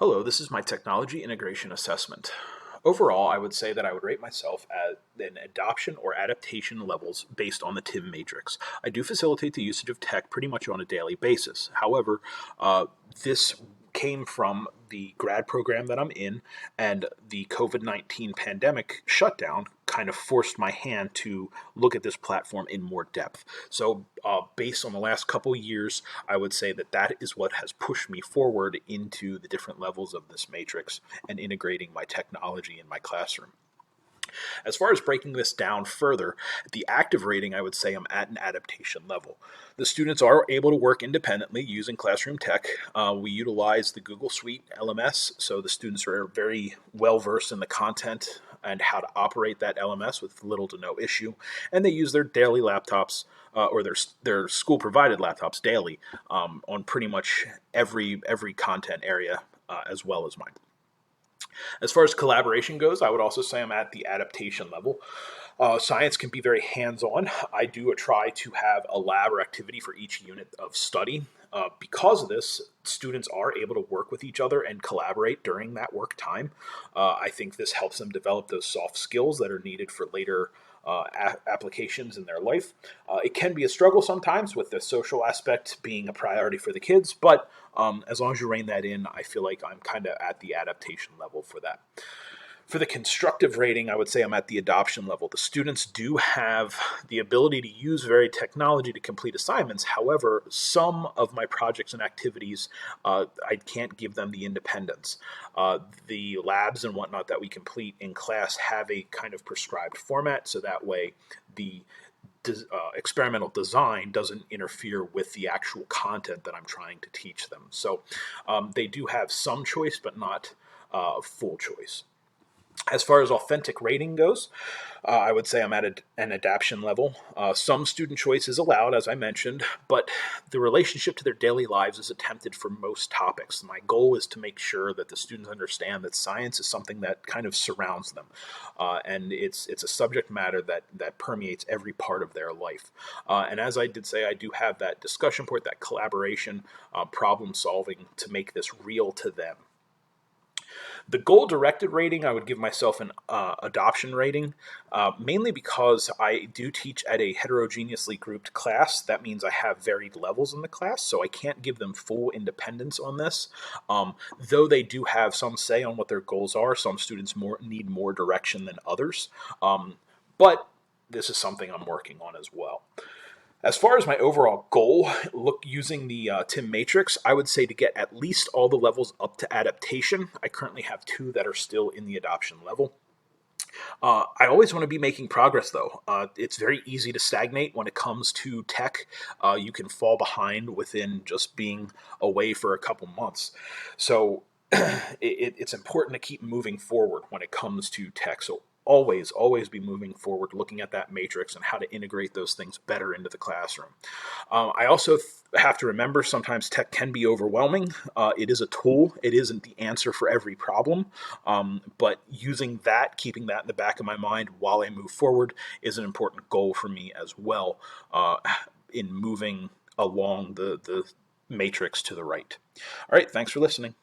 Hello, this is my technology integration assessment. Overall, I would say that I would rate myself at an adoption or adaptation levels based on the TIM matrix. I do facilitate the usage of tech pretty much on a daily basis. However, this came from the grad program that I'm in, and the COVID-19 pandemic shutdown kind of forced my hand to look at this platform in more depth. So, based on the last couple years, I would say that that is what has pushed me forward into the different levels of this matrix and integrating my technology in my classroom. As far as breaking this down further, the active rating, I would say I'm at an adaptation level. The students are able to work independently using classroom tech. We utilize the Google Suite LMS, so the students are very well versed in the content and how to operate that LMS with little to no issue. And they use their daily laptops or their school provided laptops daily on pretty much every content area as well as mine. As far as collaboration goes, I would also say I'm at the adaptation level. Science can be very hands-on. I do try to have a lab or activity for each unit of study. Because of this, students are able to work with each other and collaborate during that work time. I think this helps them develop those soft skills that are needed for later applications in their life. It can be a struggle sometimes with the social aspect being a priority for the kids, but as long as you rein that in, I feel like I'm kind of at the adaptation level for that. For the constructive rating, I would say I'm at the adoption level. The students do have the ability to use varied technology to complete assignments. However, some of my projects and activities, I can't give them the independence. The labs and whatnot that we complete in class have a kind of prescribed format, so that way the experimental design doesn't interfere with the actual content that I'm trying to teach them. So they do have some choice, but not full choice. As far as authentic rating goes, I would say I'm at an adaptation level. Some student choice is allowed, as I mentioned, but the relationship to their daily lives is attempted for most topics. My goal is to make sure that the students understand that science is something that kind of surrounds them, and it's a subject matter that permeates every part of their life. And as I did say, I do have that discussion point, that collaboration, problem solving to make this real to them. The goal directed rating, I would give myself an adoption rating, mainly because I do teach at a heterogeneously grouped class. That means I have varied levels in the class, so I can't give them full independence on this. Though they do have some say on what their goals are, some students need more direction than others. But this is something I'm working on as well. As far as my overall goal, look using the TIM matrix, I would say to get at least all the levels up to adaptation. I currently have two that are still in the adoption level. I always want to be making progress, though. It's very easy to stagnate when it comes to tech. You can fall behind within just being away for a couple months. So it's important to keep moving forward when it comes to tech. So always be moving forward, looking at that matrix and how to integrate those things better into the classroom. I also have to remember sometimes tech can be overwhelming. It is a tool. It isn't the answer for every problem. But using that, keeping that in the back of my mind while I move forward is an important goal for me as well in moving along the matrix to the right. All right, thanks for listening.